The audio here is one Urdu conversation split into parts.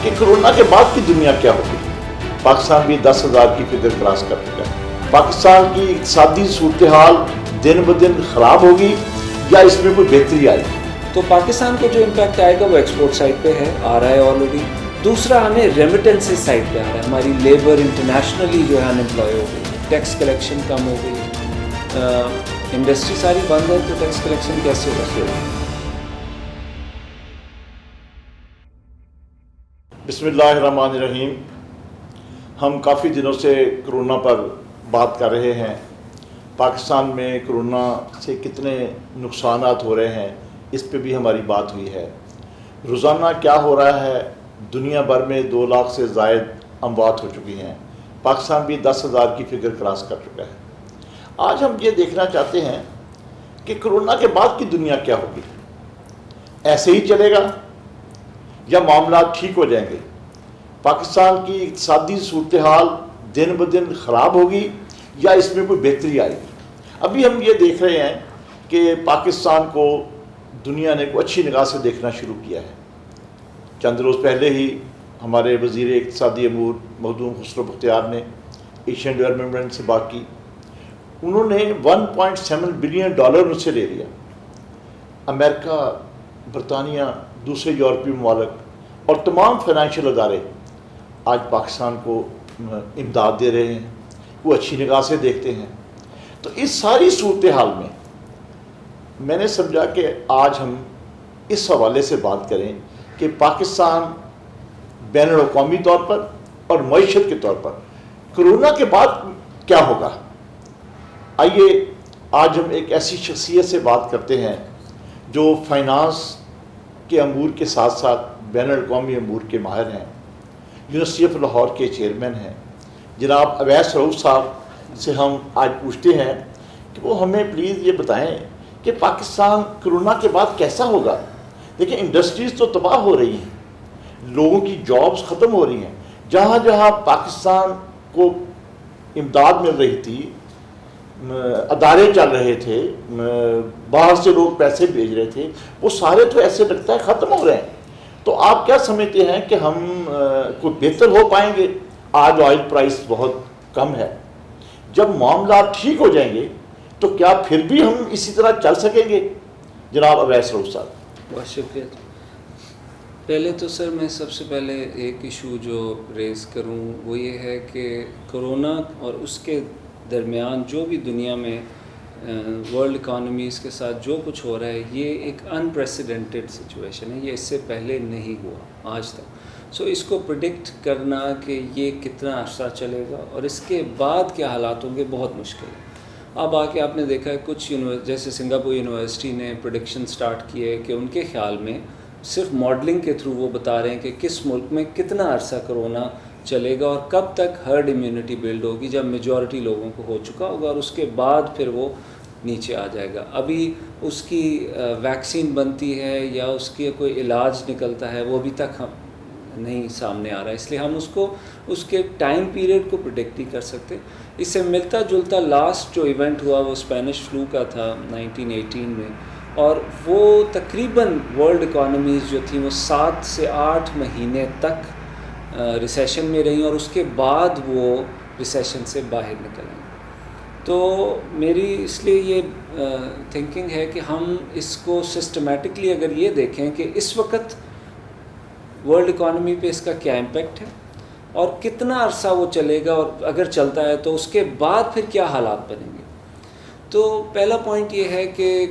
کہ کرونا کے بعد کی دنیا کیا ہوگی. پاکستان بھی 10,000 کی فگر کراس کر چکا ہے. پاکستان کی اقتصادی صورتحال دن بدن خراب ہوگی یا اس میں کوئی بہتری آئے گی؟ تو پاکستان کو جو امپیکٹ آئے گا وہ ایکسپورٹ سائڈ پہ ہے، آ رہا ہے آلریڈی. دوسرا ہمیں ریمیٹنسز سائڈ پہ آ رہا ہے. ہماری لیبر انٹرنیشنلی جو ہے ان امپلائی ہو گئی، ٹیکس کلیکشن کم ہو گئی، انڈسٹری ساری بند ہے تو ٹیکس کلیکشن کیسے ہوگا؟ بسم اللہ الرحمن الرحیم. ہم کافی دنوں سے کرونا پر بات کر رہے ہیں. پاکستان میں کرونا سے کتنے نقصانات ہو رہے ہیں اس پہ بھی ہماری بات ہوئی ہے. روزانہ کیا ہو رہا ہے، دنیا بھر میں 2 لاکھ سے زائد اموات ہو چکی ہیں. پاکستان بھی 10,000 کی فگر کراس کر چکا ہے. آج ہم یہ دیکھنا چاہتے ہیں کہ کرونا کے بعد کی دنیا کیا ہوگی. ایسے ہی چلے گا یا معاملات ٹھیک ہو جائیں گے؟ پاکستان کی اقتصادی صورتحال دن بدن خراب ہوگی یا اس میں کوئی بہتری آئے گی؟ ابھی ہم یہ دیکھ رہے ہیں کہ پاکستان کو دنیا نے کوئی اچھی نگاہ سے دیکھنا شروع کیا ہے. چند روز پہلے ہی ہمارے وزیر اقتصادی امور مخدوم خسرو بختیار نے ایشین ڈیولپمنٹ سے بات کی. انہوں نے $1.7 بلین ان سے لے لیا. امریکہ، برطانیہ، دوسرے یورپی ممالک اور تمام فائنینشیل ادارے آج پاکستان کو امداد دے رہے ہیں، وہ اچھی نگاہ سے دیکھتے ہیں. تو اس ساری صورتحال میں نے سمجھا کہ آج ہم اس حوالے سے بات کریں کہ پاکستان بین الاقوامی طور پر اور معیشت کے طور پر کرونا کے بعد کیا ہوگا. آئیے آج ہم ایک ایسی شخصیت سے بات کرتے ہیں جو فائنانس کے امور کے ساتھ ساتھ بین الاقوامی امور کے ماہر ہیں. یونیورسٹی آف لاہور کے چیئرمین ہیں جناب اویس رؤوف صاحب سے ہم آج پوچھتے ہیں کہ وہ ہمیں پلیز یہ بتائیں کہ پاکستان کرونا کے بعد کیسا ہوگا. دیکھیں انڈسٹریز تو تباہ ہو رہی ہیں، لوگوں کی جابز ختم ہو رہی ہیں. جہاں جہاں پاکستان کو امداد مل رہی تھی، ادارے چل رہے تھے، باہر سے لوگ پیسے بھیج رہے تھے، وہ سارے تو ایسے لگتا ہے ختم ہو رہے ہیں. تو آپ کیا سمجھتے ہیں کہ ہم کوئی بہتر ہو پائیں گے؟ آج آئل پرائس بہت کم ہے. جب معاملات ٹھیک ہو جائیں گے تو کیا پھر بھی ہم اسی طرح چل سکیں گے؟ جناب اویس رؤوف صاحب. بہت شکریہ. پہلے تو سر میں سب سے پہلے ایک ایشو جو ریز کروں وہ یہ ہے کہ کرونا اور اس کے درمیان جو بھی دنیا میں ورلڈ اکانومیز کے ساتھ جو کچھ ہو رہا ہے، یہ ایک انپریسیڈنٹڈ سچویشن ہے. یہ اس سے پہلے نہیں ہوا آج تک. سو اس کو پریڈکٹ کرنا کہ یہ کتنا عرصہ چلے گا اور اس کے بعد کیا حالات ہوں گے بہت مشکل ہے. اب آ کے آپ نے دیکھا ہے کچھ جیسے سنگاپور یونیورسٹی نے پریڈکشن سٹارٹ کی ہے کہ ان کے خیال میں صرف ماڈلنگ کے تھرو وہ بتا رہے ہیں کہ کس ملک میں کتنا عرصہ کرونا چلے گا اور کب تک ہرڈ امیونٹی بلڈ ہوگی جب میجورٹی لوگوں کو ہو چکا ہوگا، اور اس کے بعد پھر وہ نیچے آ جائے گا. ابھی اس کی ویکسین بنتی ہے یا اس کی کوئی علاج نکلتا ہے وہ ابھی تک ہم نہیں سامنے آ رہا ہے، اس لیے ہم اس کے ٹائم پیریڈ کو پریڈکٹ نہیں کر سکتے. اس سے ملتا جلتا لاسٹ جو ایونٹ ہوا وہ اسپینش فلو کا تھا 1918 میں، اور وہ تقریباً ورلڈ اکانومیز جو تھیں وہ 7 سے 8 مہینے تک ریسیشن میں رہیں اور اس کے بعد وہ ریسیشن سے باہر نکل آئیں. تو میری اس لیے یہ تھنکنگ ہے کہ ہم اس کو سسٹمیٹکلی اگر یہ دیکھیں کہ اس وقت ورلڈ اکانومی پہ اس کا کیا امپیکٹ ہے اور کتنا عرصہ وہ چلے گا، اور اگر چلتا ہے تو اس کے بعد پھر کیا حالات بنیں گے. تو پہلا پوائنٹ یہ ہے کہ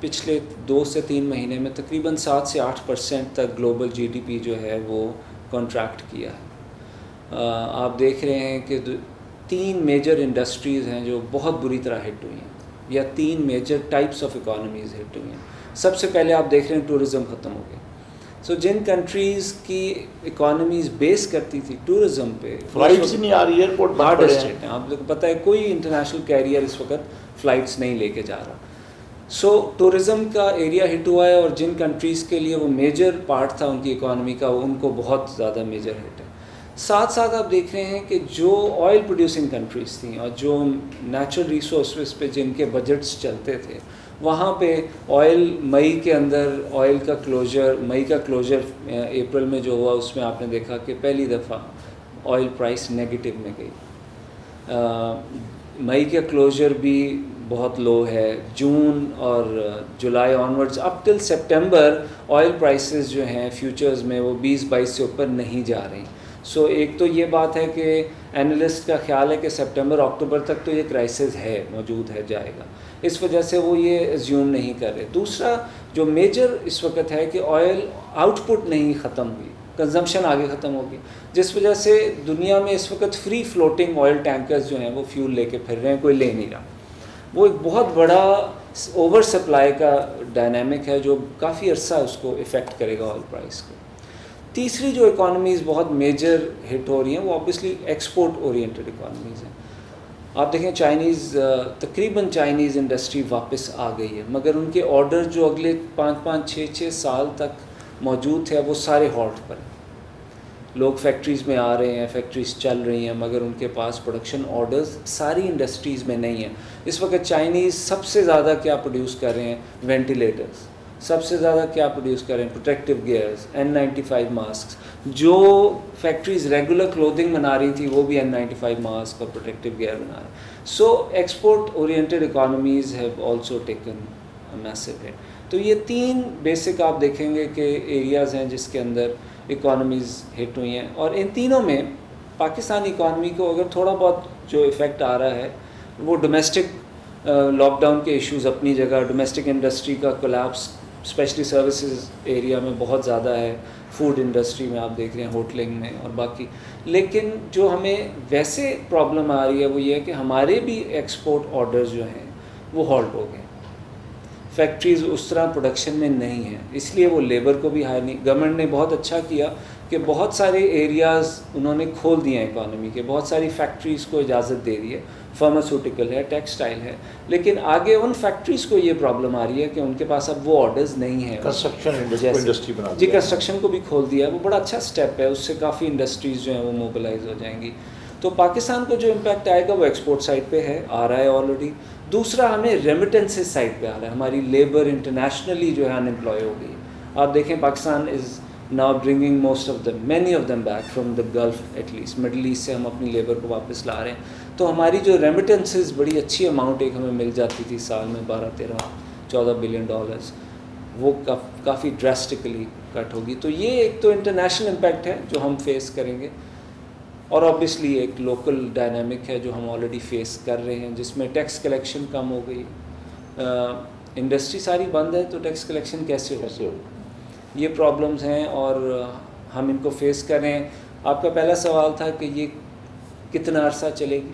پچھلے 2 سے 3 مہینے میں تقریباً 7 سے 8% تک گلوبل جی ڈی پی جو ہے وہ کنٹریکٹ کیا ہے. آپ دیکھ رہے ہیں کہ 3 میجر انڈسٹریز ہیں جو بہت بری طرح ہٹ ہوئی ہیں، یا 3 میجر ٹائپس آف اکانومیز ہٹ ہوئی ہیں. سب سے پہلے آپ دیکھ رہے ہیں ٹورزم ختم ہو گیا. سو جن کنٹریز کی اکانومیز بیس کرتی تھی ٹورزم پہ، فلائٹس نہیں آ رہی، ایئرپورٹ بند پڑے ہیں. آپ لوگ کو پتہ ہے کوئی انٹرنیشنل کیریئر اس وقت فلائٹس نہیں لے کے جا رہا. سو ٹورزم کا ایریا ہٹ ہوا ہے، اور جن کنٹریز کے لیے وہ میجر پارٹ تھا ان کی اکانومی کا، ان کو بہت زیادہ میجر ہٹ ہے. ساتھ ساتھ آپ دیکھ رہے ہیں کہ جو آئل پروڈیوسنگ کنٹریز تھیں اور جو نیچرل ریسورسز پہ جن کے بجٹس چلتے تھے، وہاں پہ آئل مئی کے اندر آئل کا کلوجر، مئی کا کلوجر اپریل میں جو ہوا اس میں آپ نے دیکھا کہ پہلی دفعہ آئل پرائس نیگیٹو میں گئی. مئی کا کلوجر بھی بہت لو ہے. جون اور جولائی آنورڈز اپ ٹل سپٹمبر آئل پرائسز جو ہیں فیوچرز میں وہ 20-22 سے اوپر نہیں جا رہی. سو ایک تو یہ بات ہے کہ اینالسٹ کا خیال ہے کہ سپٹمبر اکتوبر تک تو یہ کرائسس ہے، موجود ہے، جائے گا. اس وجہ سے وہ یہ ایزیوم نہیں کر رہے. دوسرا جو میجر اس وقت ہے کہ آئل آؤٹ پٹ نہیں ختم ہوئی، کنزمپشن آگے ختم ہوگی، جس وجہ سے دنیا میں اس وقت فری فلوٹنگ آئل ٹینکرز جو ہیں وہ فیول لے کے پھر رہے ہیں، کوئی لے نہیں رہا. وہ ایک بہت بڑا اوور سپلائی کا ڈائنامک ہے جو کافی عرصہ اس کو افیکٹ کرے گا آئل پرائس کو. تیسری جو اکانومیز بہت میجر ہٹ ہو رہی ہیں وہ آبویسلی ایکسپورٹ اورینٹڈ اکانومیز ہیں. آپ دیکھیں تقریباً چائنیز انڈسٹری واپس آ گئی ہے، مگر ان کے آرڈر جو اگلے 5-6 سال تک موجود تھے اب وہ سارے ہالٹ پر ہیں. لوگ فیکٹریز میں آ رہے ہیں، فیکٹریز چل رہی ہیں، مگر ان کے پاس پروڈکشن آرڈرز ساری انڈسٹریز میں نہیں ہیں. اس وقت چائنیز سب سے زیادہ کیا پروڈیوس کر رہے ہیں؟ وینٹیلیٹرز. سب سے زیادہ کیا پروڈیوس کر رہے ہیں؟ Protective gears, N95 masks. جو فیکٹریز ریگولر کلودنگ بنا رہی تھی وہ بھی N95 ماسک اور پروٹیکٹیو گیئر بنا رہے ہیں. So export oriented economies have also taken massive hit. تو یہ 3 بیسک آپ دیکھیں گے کہ ایریاز ہیں جس کے اندر اکانومیز ہٹ ہوئی ہیں. اور ان تینوں میں پاکستانی اکانومی کو اگر تھوڑا بہت جو افیکٹ آ رہا ہے وہ ڈومیسٹک لاک ڈاؤن کے ایشوز اپنی جگہ، ڈومیسٹک انڈسٹری کا کولیپس اسپیشلی سروسز ایریا میں بہت زیادہ ہے. فوڈ انڈسٹری میں آپ دیکھ رہے ہیں، ہوٹلنگ میں اور باقی. لیکن جو ہمیں ویسے پرابلم آ رہی ہے وہ یہ ہے کہ ہمارے بھی ایکسپورٹ آرڈرز جو ہیں وہ ہالٹ ہو گئے. فیکٹریز اس طرح پروڈکشن میں نہیں ہیں، اس لیے وہ لیبر کو بھی ہائر نہیں. گورنمنٹ نے بہت اچھا کیا کہ بہت سارے ایریاز انہوں نے کھول دیے ہیں اکانومی کے، بہت ساری فیکٹریز کو اجازت دے دی ہے. فارماسیوٹیکل ہے، ٹیکسٹائل ہے، لیکن آگے ان فیکٹریز کو یہ پرابلم آ رہی ہے کہ ان کے پاس اب وہ آرڈرز نہیں ہیں. کنسٹرکشن انڈسٹری بنا جی، کنسٹرکشن کو بھی کھول دیا ہے. وہ بڑا اچھا سٹیپ ہے، اس سے کافی انڈسٹریز جو ہیں وہ موبلائز ہو جائیں گی. تو پاکستان کو جو امپیکٹ آئے گا وہ ایکسپورٹ سائڈ پہ ہے، آ رہا ہے آلریڈی. دوسرا ہمیں ریمیٹنسز سائڈ پہ آ رہا ہے. ہماری لیبر انٹرنیشنلی جو ہے ان امپلائی ہو گئی. آپ دیکھیں Pakistan is now bringing many of them back from the Gulf, at least Middle East سے ہم اپنی لیبر کو واپس لا رہے ہیں. تو ہماری جو ریمیٹنسز بڑی اچھی اماؤنٹ ایک ہمیں مل جاتی تھی سال میں 12-13-14 بلین ڈالرز، وہ کافی ڈراسٹکلی کٹ ہوگی. تو یہ ایک تو انٹرنیشنل امپیکٹ ہے جو ہم فیس کریں گے، اور اوبیسلی ایک لوکل ڈائنامک ہے جو ہم آلریڈی فیس کر رہے ہیں جس میں ٹیکس کلیکشن کم ہو گئی. انڈسٹری ساری بند ہے تو ٹیکس کلیکشن کیسے ہو؟ یہ پرابلمز ہیں اور ہم ان کو فیس کر رہے ہیں. آپ کا پہلا سوال تھا کہ یہ کتنا عرصہ چلے گی،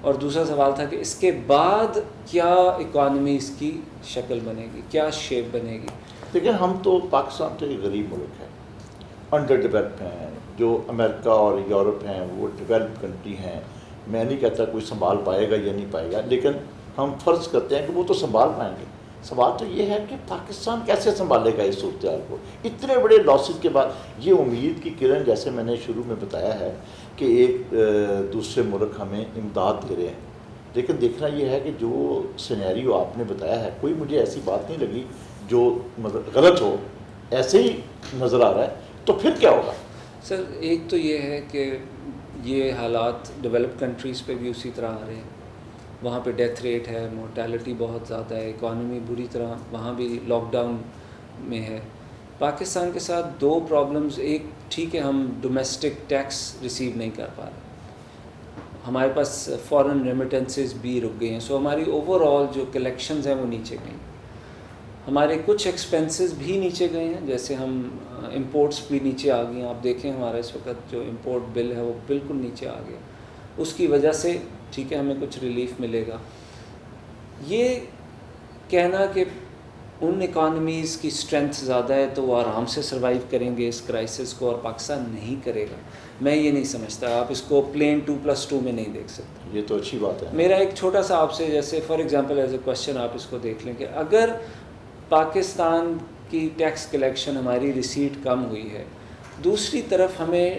اور دوسرا سوال تھا کہ اس کے بعد کیا اکانومی اس کی شکل بنے گی، کیا شیپ بنے گی. دیکھیں ہم تو پاکستان تو ایک غریب ملک ہے، انڈر ڈیولپ ہیں. جو امریکہ اور یورپ ہیں وہ ڈیولپ کنٹری ہیں. میں نہیں کہتا کوئی سنبھال پائے گا یا نہیں پائے گا، لیکن ہم فرض کرتے ہیں کہ وہ تو سنبھال پائیں گے. سوال تو یہ ہے کہ پاکستان کیسے سنبھالے گا اس صورتحال کو اتنے بڑے لاسز کے بعد. یہ امید کی کرن جیسے میں نے شروع میں بتایا ہے کہ ایک دوسرے ملک ہمیں امداد دے رہے ہیں، لیکن دیکھنا یہ ہے کہ جو سینیریو آپ نے بتایا ہے کوئی مجھے ایسی بات نہیں لگی جو مطلب غلط ہو، ایسے ہی نظر آ رہا ہے. تو پھر کیا ہوگا؟ سر ایک تو یہ ہے کہ یہ حالات ڈیولپ کنٹریز پہ بھی اسی طرح آ رہے ہیں. وہاں پہ ڈیتھ ریٹ ہے، مورٹیلٹی بہت زیادہ ہے، اکانومی بری طرح وہاں بھی لاک ڈاؤن میں ہے. پاکستان کے ساتھ 2 پرابلمز. ایک ٹھیک ہے ہم ڈومیسٹک ٹیکس ریسیو نہیں کر پا رہے، ہمارے پاس فارن ریمیٹنسز بھی رک گئی ہیں. سو ہماری اوور آل جو کلیکشنز ہیں وہ نیچے گئی. ہمارے کچھ ایکسپینسز بھی نیچے گئے ہیں، جیسے ہم امپورٹس بھی نیچے آ گئی ہیں. آپ دیکھیں ہمارا اس وقت جو امپورٹ بل ہے وہ بالکل نیچے آ گیا. اس کی وجہ سے ٹھیک ہے ہمیں کچھ ریلیف ملے گا. یہ کہنا کہ ان اکانومیز کی اسٹرینتھ زیادہ ہے تو وہ آرام سے سروائیو کریں گے اس کرائسس کو اور پاکستان نہیں کرے گا، میں یہ نہیں سمجھتا. آپ اس کو پلین 2+2 میں نہیں دیکھ سکتے. یہ تو اچھی بات ہے. میرا ایک چھوٹا سا آپ سے جیسے for example as a question آپ اس کو دیکھ لیں کہ اگر پاکستان کی ٹیکس کلیکشن ہماری ریسیٹ کم ہوئی ہے، دوسری طرف ہمیں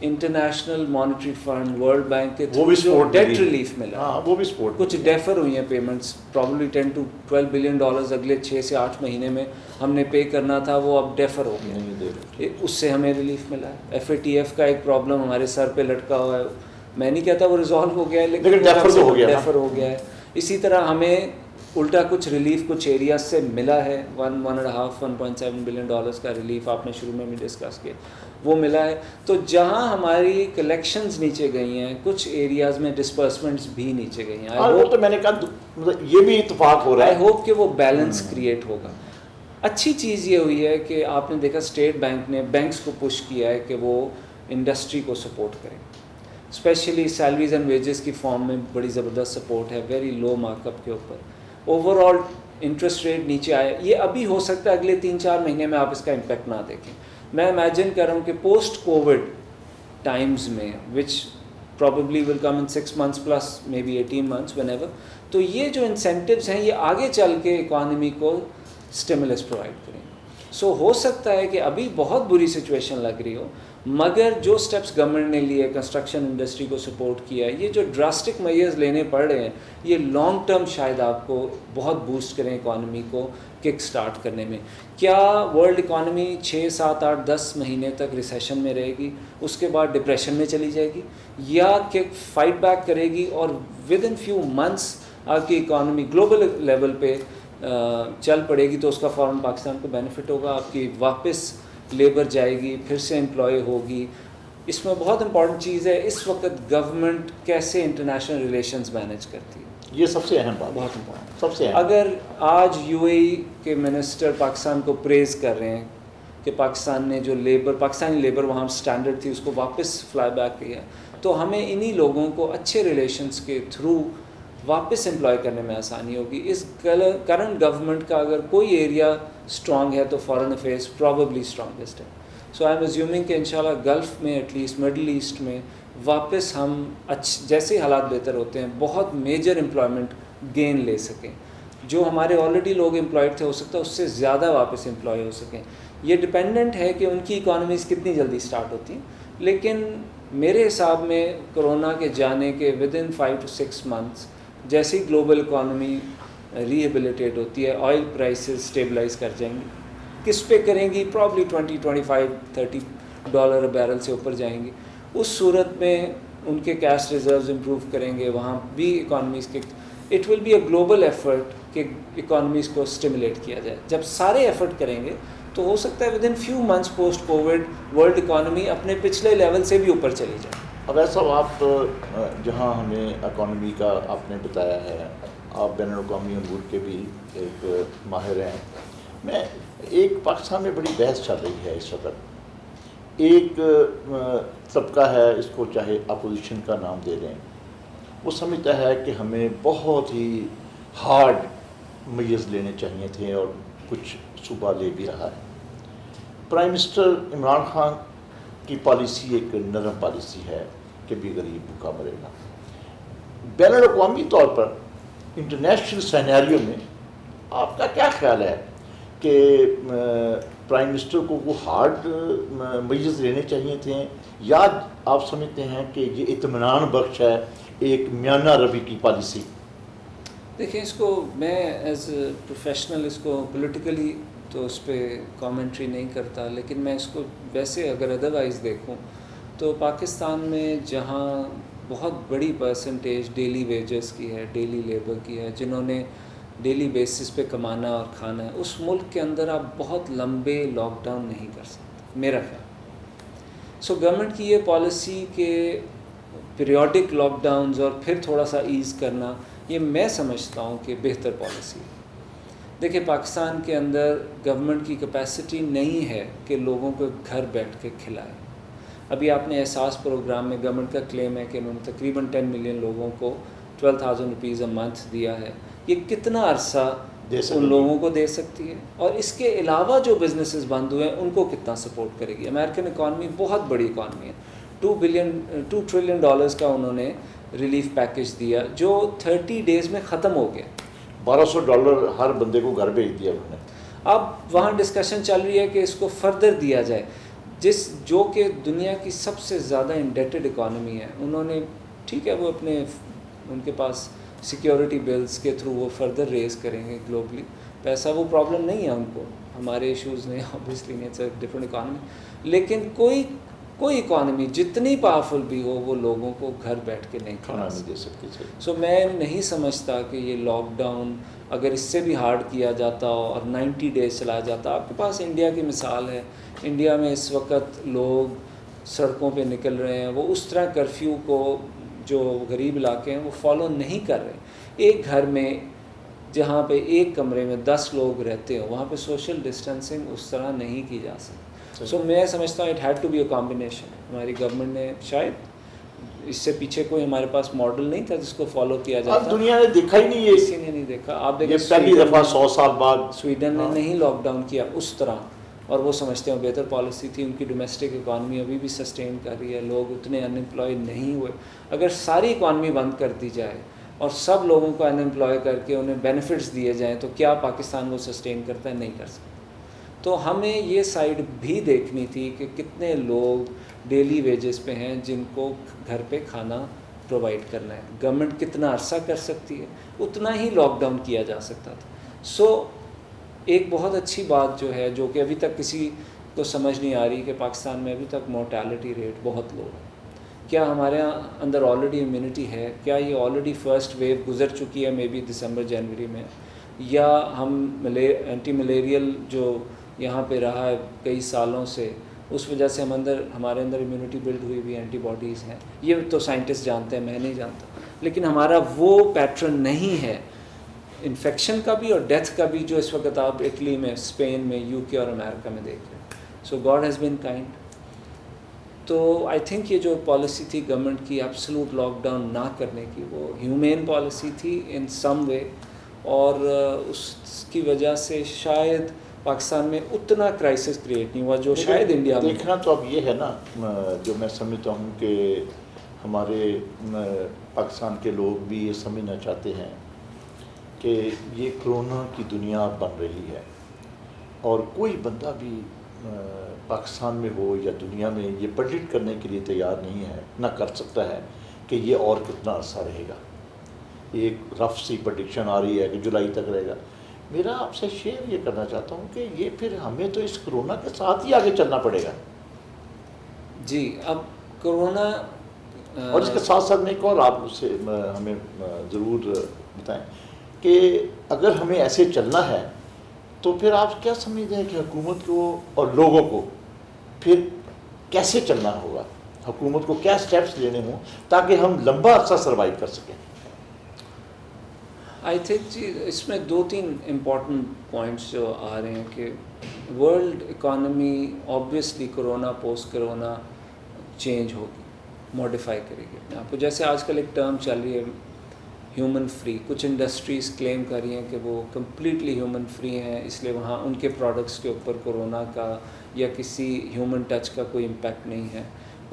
international monetary fund, world bank کے وہ بھی سپورٹ ڈیٹ ریلیف ملا, ہاں وہ بھی سپورٹ, کچھ ڈیفر ہوئی ہیں payments, probably 10 to 12 billion dollars اگلے 6 سے 8 مہینے میں ہم نے پے کرنا تھا, وہ اب ڈیفر ہو گیا, اس سے ہمیں ریلیف ملا ہے. FATF کا ایک پرابلم ہمارے سر پہ لٹکا ہوا ہے, میں نہیں کہتا وہ ریزالو ہو گیا ہے, لیکن ڈیفر ہو گیا ہے. اسی طرح ہمیں الٹا کچھ ریلیف کچھ ایریاز سے ملا ہے, 1.7 بلین ڈالرز کا ریلیف آپ نے شروع میں بھی ڈسکس کیا, وہ ملا ہے. تو جہاں ہماری کلیکشنز نیچے گئی ہیں, کچھ ایریاز میں ڈسپرسمنٹس بھی نیچے گئی ہیں. وہ تو میں نے کہا یہ بھی اتفاق ہو رہا ہے, آئی ہوپ کہ وہ بیلنس کریٹ ہوگا. اچھی چیز یہ ہوئی ہے کہ آپ نے دیکھا اسٹیٹ بینک نے بینکس کو پش کیا ہے کہ وہ انڈسٹری کو سپورٹ کریں, اسپیشلی سیلریز اینڈ ویجز کی فارم میں بڑی زبردست سپورٹ ہے, ویری لو مارک اپ کے اوپر. اوور آل انٹرسٹ ریٹ نیچے آیا, یہ ابھی ہو سکتا ہے اگلے 3-4 مہینے میں آپ اس کا امپیکٹ نہ دیکھیں. میں امیجن کر رہا ہوں کہ پوسٹ کووڈ ٹائمز میں, which probably will come in 6 months plus may be 18 months whenever, تو یہ جو انسینٹیوز ہیں یہ آگے چل کے اکانومی کو اسٹیمولس پرووائڈ کریں. سو ہو سکتا ہے کہ ابھی بہت بری سچویشن لگ رہی ہو, مگر جو اسٹیپس گورنمنٹ نے لیے, کنسٹرکشن انڈسٹری کو سپورٹ کیا, یہ جو ڈراسٹک میئرز لینے پڑ رہے ہیں, یہ لانگ ٹرم شاید آپ کو بہت بوسٹ کریں اکانومی کو کک سٹارٹ کرنے میں. کیا ورلڈ اکانومی 6, 7, 8, 10 مہینے تک ریسیشن میں رہے گی, اس کے بعد ڈپریشن میں چلی جائے گی, یا کہ فائٹ بیک کرے گی اور ود ان فیو منتھس آپ کی اکانومی گلوبل لیول پہ چل پڑے گی, تو اس کا فوراً پاکستان کو بینیفٹ ہوگا, آپ کی واپس لیبر جائے گی, پھر سے امپلائی ہوگی. اس میں بہت امپورٹنٹ چیز ہے اس وقت گورنمنٹ کیسے انٹرنیشنل ریلیشنز مینیج کرتی ہے, یہ سب سے اہم بات, بہت امپورٹنٹ. سب سے اہم. اگر آج UAE کے منسٹر پاکستان کو پریز کر رہے ہیں کہ پاکستان نے جو پاکستانی لیبر وہاں اسٹینڈرڈ تھی اس کو واپس فلائی بیک کیا, تو ہمیں انہی لوگوں کو اچھے ریلیشنز کے تھرو واپس امپلائی کرنے میں آسانی ہوگی. اس کرنٹ گورنمنٹ کا اگر کوئی ایریا اسٹرانگ ہے تو فارن افیئرس پرابیبلی اسٹرانگسٹ ہے. سو آئی ایم ایزیومنگ کہ انشاءاللہ گلف میں, ایٹ لیسٹ مڈل ایسٹ میں واپس ہم جیسے حالات بہتر ہوتے ہیں بہت میجر امپلائمنٹ گین لے سکیں. جو ہمارے آلریڈی لوگ امپلائڈ تھے, ہو سکتا ہے اس سے زیادہ واپس امپلائی ہو سکیں. یہ ڈپینڈنٹ ہے کہ ان کی اکانومیز کتنی جلدی اسٹارٹ ہوتی ہیں, لیکن میرے حساب میں کرونا کے جانے کے ود ان 5 to 6 months جیسی گلوبل اکانومی ریہیبلیٹیٹ ہوتی ہے, آئل پرائسز اسٹیبلائز کر جائیں گی. کس پہ کریں گی؟ پرابلی $20-25-30 بیرل سے اوپر جائیں گی. اس صورت میں ان کے کیش ریزروز امپروو کریں گے, وہاں بھی اکانومیز کے it will be a global effort کہ اکانومیز کو اسٹیمولیٹ کیا جائے. جب سارے ایفرٹ کریں گے تو ہو سکتا ہے with in few months post Covid world economy اپنے پچھلے لیول سے بھی اوپر چلی جائے. اب ایسا آپ جہاں ہمیں اکانومی کا آپ نے بتایا ہے, آپ بین الاقوامی امور کے بھی ایک ماہر ہیں. میں ایک پاکستان میں بڑی بحث چل رہی ہے اس وقت. ایک طبقہ ہے, اس کو چاہے اپوزیشن کا نام دے دیں, وہ سمجھتا ہے کہ ہمیں بہت ہی ہارڈ میئرز لینے چاہیے تھے اور کچھ صوبہ لے بھی رہا ہے. پرائم منسٹر عمران خان کی پالیسی ایک نرم پالیسی ہے کہ بھی غریب بھوکا مرے گا. بین الاقوامی طور پر انٹرنیشنل سینیریو میں آپ کا کیا خیال ہے کہ پرائم منسٹر کو وہ ہارڈ میئرز لینے چاہیے تھے, یا آپ سمجھتے ہیں کہ یہ اطمینان بخش ہے ایک میانہ روی کی پالیسی؟ دیکھیں, اس کو میں ایز اے پروفیشنل اس کو پولیٹیکلی تو اس پہ کامنٹری نہیں کرتا, لیکن میں اس کو ویسے اگر ادروائز دیکھوں تو پاکستان میں جہاں بہت بڑی پرسنٹیج ڈیلی ویجز کی ہے, ڈیلی لیبر کی ہے, جنہوں نے ڈیلی بیسس پہ کمانا اور کھانا ہے, اس ملک کے اندر آپ بہت لمبے لاک ڈاؤن نہیں کر سکتے میرا خیال. سو گورنمنٹ کی یہ پالیسی کہ پیریوڈک لاک ڈاؤنز اور پھر تھوڑا سا ایز کرنا, یہ میں سمجھتا ہوں کہ بہتر پالیسی ہے. دیکھیں, پاکستان کے اندر گورنمنٹ کی کیپیسٹی نہیں ہے کہ لوگوں کو گھر بیٹھ کے کھلائے. ابھی آپ نے احساس پروگرام میں گورنمنٹ کا کلیم ہے کہ انہوں نے تقریباً 10 ملین لوگوں کو 12,000 روپیز اے منتھ دیا ہے. یہ کتنا عرصہ ان لوگوں کو دے سکتی ہے, اور اس کے علاوہ جو بزنسز بند ہوئے ہیں ان کو کتنا سپورٹ کرے گی. امریکن اکانومی بہت بڑی اکانومی ہے, $2 ٹریلین کا انہوں نے ریلیف پیکج دیا جو 30 days میں ختم ہو گیا. $1,200 ہر بندے کو گھر بھیج دیا انہوں نے. اب وہاں ڈسکشن چل رہی ہے کہ اس کو فردر دیا جائے. جو کہ دنیا کی سب سے زیادہ انڈیٹڈ اکانومی ہے، انہوں نے ٹھیک ہے وہ ان کے پاس سیکیورٹی بلز کے تھرو وہ فردر ریز کریں گے گلوبلی پیسہ، وہ پرابلم نہیں ہے ان کو، ہمارے ایشوز نہیں، اوبویسلی نہیں، اٹس اے ڈفرینٹ اکانومی. لیکن کوئی اکانومی جتنی پاورفل بھی ہو وہ لوگوں کو گھر بیٹھ کے نہیں کھانا دے سکتی. سو میں نہیں سمجھتا کہ یہ لاک ڈاؤن اگر اس سے بھی ہارڈ کیا جاتا اور 90 ڈیز چلا جاتا. آپ کے پاس انڈیا کی مثال ہے، انڈیا میں اس وقت لوگ سڑکوں پہ نکل رہے ہیں، وہ اس طرح کرفیو کو جو غریب علاقے ہیں وہ فالو نہیں کر رہے. ایک گھر میں جہاں پہ ایک کمرے میں 10 لوگ رہتے ہوں وہاں پہ سوشل ڈسٹینسنگ اس طرح نہیں کی جا سکتی. سو میں سمجھتا ہوں it had to be a combination. ہماری گورنمنٹ نے شاید اس سے پیچھے کوئی ہمارے پاس ماڈل نہیں تھا جس کو فالو کیا جاتا. دنیا نے دیکھا ہی نہیں ہے، کسی نے نہیں دیکھا. آپ دیکھیں پہلی دفعہ 100 سال بعد سویڈن نے نہیں لاک ڈاؤن کیا اس طرح، اور وہ سمجھتے ہیں بہتر پالیسی تھی. ان کی ڈومیسٹک اکانومی ابھی بھی سسٹین کر رہی ہے، لوگ اتنے ان امپلائڈ نہیں ہوئے. اگر ساری اکانومی بند کر دی جائے اور سب لوگوں کو ان امپلائے کر کے انہیں بینیفٹس دیے جائیں تو کیا پاکستان کو سسٹین کرتا ہے؟ نہیں کر سکتا. تو ہمیں یہ سائڈ بھی دیکھنی تھی کہ کتنے لوگ ڈیلی ویجز پہ ہیں جن کو گھر پہ کھانا پرووائڈ کرنا ہے. گورنمنٹ کتنا عرصہ کر سکتی ہے، اتنا ہی لاک ڈاؤن کیا جا سکتا تھا. سو ایک بہت اچھی بات جو ہے، جو کہ ابھی تک کسی کو سمجھ نہیں آ رہی، کہ پاکستان میں ابھی تک مورٹیلٹی ریٹ بہت لو ہے. کیا ہمارے اندر آلریڈی امیونٹی ہے؟ کیا یہ آلریڈی فرسٹ ویو گزر چکی ہے مے بی دسمبر جنوری میں؟ یا ہم اینٹی ملیریل جو یہاں پہ رہا ہے کئی سالوں سے، اس وجہ سے ہمارے اندر امیونٹی بلڈ ہوئی ہوئی اینٹی باڈیز ہیں؟ یہ تو سائنٹسٹ جانتے ہیں، میں نہیں جانتا. لیکن ہمارا وہ پیٹرن نہیں ہے انفیکشن کا بھی اور ڈیتھ کا بھی جو اس وقت آپ اٹلی میں، اسپین میں، یو کے اور امریکہ میں دیکھ رہے ہیں. So God has been kind. تو آئی تھنک یہ جو پالیسی تھی گورنمنٹ کی ایبسولوٹ لاک ڈاؤن نہ کرنے کی، وہ ہیومین پالیسی تھی ان سم وے، اور اس کی وجہ سے شاید پاکستان میں اتنا کرائسس کریٹ نہیں ہوا جو شاید انڈیا میں. دیکھنا تو اب یہ ہے نا، جو میں سمجھتا ہوں کہ ہمارے پاکستان کے لوگ بھی یہ سمجھنا چاہتے ہیں کہ یہ کرونا کی دنیا بن رہی ہے، اور کوئی بندہ بھی پاکستان میں ہو یا دنیا میں یہ پریڈکٹ کرنے کے لیے تیار نہیں ہے، نہ کر سکتا ہے کہ یہ اور کتنا عرصہ رہے گا. ایک رف سی پریڈکشن آ رہی ہے کہ جولائی تک رہے گا. میرا آپ سے شیئر یہ کرنا چاہتا ہوں کہ یہ پھر ہمیں تو اس کرونا کے ساتھ ہی آگے چلنا پڑے گا. جی اب کرونا، اور اس کے ساتھ ساتھ میں ایک اور آپ سے ہمیں ضرور بتائیں کہ اگر ہمیں ایسے چلنا ہے تو پھر آپ کیا سمجھتے ہیں کہ حکومت کو اور لوگوں کو پھر کیسے چلنا ہوگا؟ حکومت کو کیا سٹیپس لینے ہوں تاکہ ہم لمبا عرصہ سروائیو کر سکیں؟ آئی تھنک جی اس میں 2-3 امپورٹنٹ پوائنٹس جو آ رہے ہیں کہ world economy obviously corona post corona change ہوگی، موڈیفائی کرے گی اپنے آپ کو. جیسے آج کل ایک ٹرم چل رہی ہے ہیومن فری، کچھ انڈسٹریز کلیم کر رہی ہیں کہ وہ کمپلیٹلی ہیومن فری ہیں، اس لیے وہاں ان کے پروڈکٹس کے اوپر کرونا کا یا کسی ہیومن ٹچ کا کوئی امپیکٹ نہیں ہے.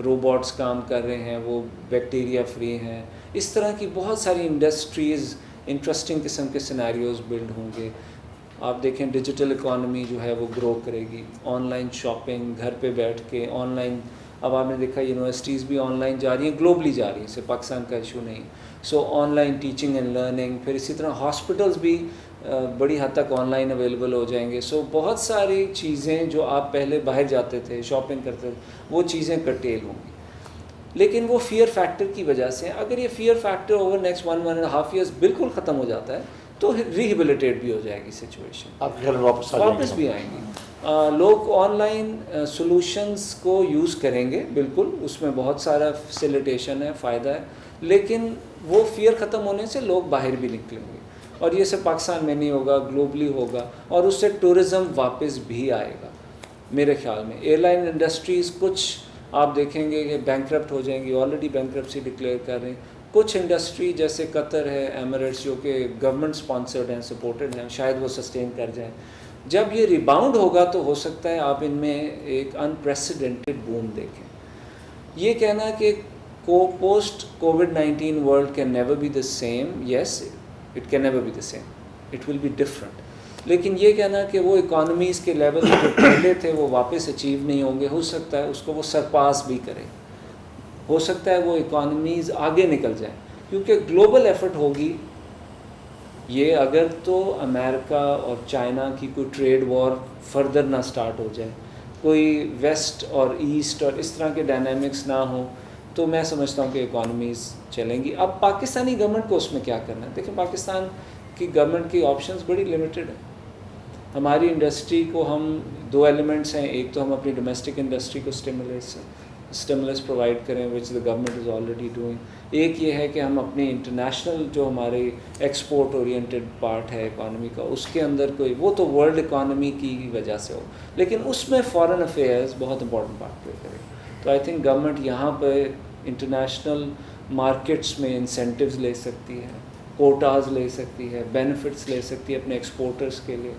روبوٹس کام کر رہے ہیں، وہ بیکٹیریا فری ہیں. اس طرح کی بہت ساری انڈسٹریز، انٹرسٹنگ قسم کے سینیریوز بلڈ ہوں گے. آپ دیکھیں ڈیجیٹل اکانومی جو ہے وہ گرو کرے گی، آن لائن شاپنگ، گھر پہ بیٹھ کے آن لائن. اب آپ نے دیکھا یونیورسٹیز بھی آن لائن جا رہی ہیں، گلوبلی جا رہی ہیں، صرف پاکستان کا ایشو نہیں. So online teaching and learning, پھر اسی طرح ہاسپٹلز بھی بڑی حد تک آن لائن اویلیبل ہو جائیں گے. سو بہت ساری چیزیں جو آپ پہلے باہر جاتے تھے شاپنگ کرتے تھے وہ چیزیں کرٹیل ہوں گی. لیکن وہ فیئر فیکٹر کی وجہ سے، اگر یہ fear factor over next 1.5 years بالکل ختم ہو جاتا ہے تو ریہیبلیٹیٹ بھی ہو جائے گی سچویشن، آپ گھر میں واپس بھی آئیں گی. لوگ آن لائن سولوشنز کو یوز کریں گے، بالکل اس میں بہت سارا فیسیلیٹیشن ہے، فائدہ ہے. لیکن وہ فیئر ختم ہونے سے لوگ باہر بھی نکلیں گے، اور یہ صرف پاکستان میں نہیں ہوگا، گلوبلی ہوگا، اور اس سے ٹورزم واپس بھی آئے گا میرے خیال میں. ایئر لائن انڈسٹریز کچھ آپ دیکھیں گے کہ بینکرپٹ ہو جائیں گی، آلریڈی بینکرپسی ڈکلیئر کر رہے ہیں. کچھ انڈسٹری جیسے قطر ہے، ایمریٹس، جو کہ گورنمنٹ سپانسرڈ ہیں، سپورٹڈ ہیں، شاید وہ سسٹین کر جائیں. جب یہ ریباؤنڈ ہوگا تو ہو سکتا ہے آپ ان میں ایک انپریسیڈنٹڈ بوم دیکھیں. یہ کہنا کہ post COVID-19 world can never be the same. Yes, it can never be the same. It will be different. لیکن یہ کہنا کہ وہ اکانومیز کے لیول جو پہلے تھے وہ واپس اچیو نہیں ہوں گے، ہو سکتا ہے اس کو وہ سرپاس بھی کرے، ہو سکتا ہے وہ اکانومیز آگے نکل جائیں، کیونکہ گلوبل ایفرٹ ہوگی یہ اگر تو امریکہ اور چائنا کی کوئی ٹریڈ وار فردر نہ سٹارٹ ہو جائے، کوئی ویسٹ اور ایسٹ اور اس طرح کے ڈائنامکس نہ ہوں، تو میں سمجھتا ہوں کہ اکانومیز چلیں گی۔ اب پاکستانی گورنمنٹ کو اس میں کیا کرنا ہے؟ دیکھیں پاکستان کی گورنمنٹ کی آپشنز بڑی لمیٹڈ ہیں۔ ہماری انڈسٹری کو ہم دو ایلیمنٹس ہیں، ایک تو ہم اپنی ڈومیسٹک انڈسٹری کو اسٹیمولس پرووائڈ کریں which the government is already doing, ایک یہ ہے کہ ہم اپنی انٹرنیشنل جو ہماری ایکسپورٹ اورینٹیڈ پارٹ ہے اکانومی کا اس کے اندر کوئی، وہ تو ورلڈ اکانومی کی وجہ سے ہو، لیکن اس میں فارن افیئرز بہت امپورٹنٹ پارٹ پلے کرے۔ تو آئی تھنک گورنمنٹ یہاں پہ انٹرنیشنل مارکیٹس میں انسینٹیوز لے سکتی ہے، کوٹاز لے سکتی ہے، بینیفٹس لے سکتی ہے اپنے ایکسپورٹرز کے لیے،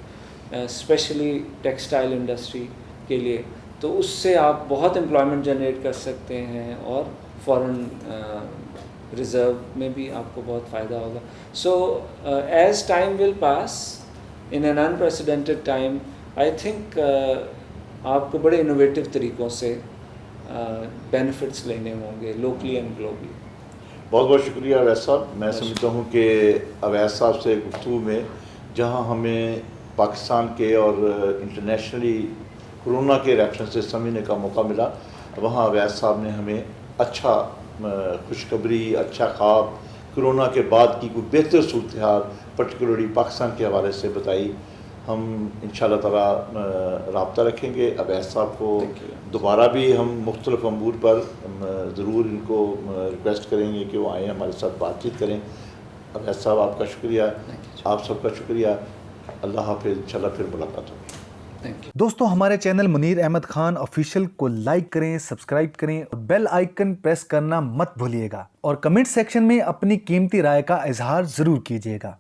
اسپیشلی ٹیکسٹائل انڈسٹری کے لیے، تو اس سے آپ بہت امپلائمنٹ جنریٹ کر سکتے ہیں اور فارن ریزرو میں بھی آپ کو بہت فائدہ ہوگا۔ So as time will pass in an unprecedented time, I think آپ کو بڑے انوویٹو طریقوں سے بینیفٹس لینے ہوں گے لوکلی اینڈ گلوبلی۔ بہت بہت شکریہ اویس صاحب۔ میں سمجھتا ہوں کہ اویس صاحب سے گفتگو میں جہاں ہمیں پاکستان کے اور انٹرنیشنلی کرونا کے ریفرنس سے سمجھنے کا موقع ملا، وہاں اویس صاحب نے ہمیں اچھا خوشخبری، اچھا خواب، کرونا کے بعد کی کوئی بہتر صورتحال پرٹیکولرلی پاکستان کے حوالے سے بتائی۔ ہم انشاءاللہ تعالیٰ رابطہ رکھیں گے۔ اویس صاحب کو دوبارہ بھی ہم مختلف امور پر ضرور ان کو ریکویسٹ کریں گے کہ وہ آئیں ہمارے ساتھ بات چیت کریں۔ اویس صاحب آپ کا شکریہ، آپ سب کا شکریہ۔ اللہ حافظ، انشاءاللہ پھر ملاقات ہوگی۔ دوستو ہمارے چینل منیر احمد خان آفیشیل کو لائک کریں، سبسکرائب کریں اور بیل آئیکن پریس کرنا مت بھولیے گا، اور کمنٹ سیکشن میں اپنی قیمتی رائے کا اظہار ضرور کیجیے گا۔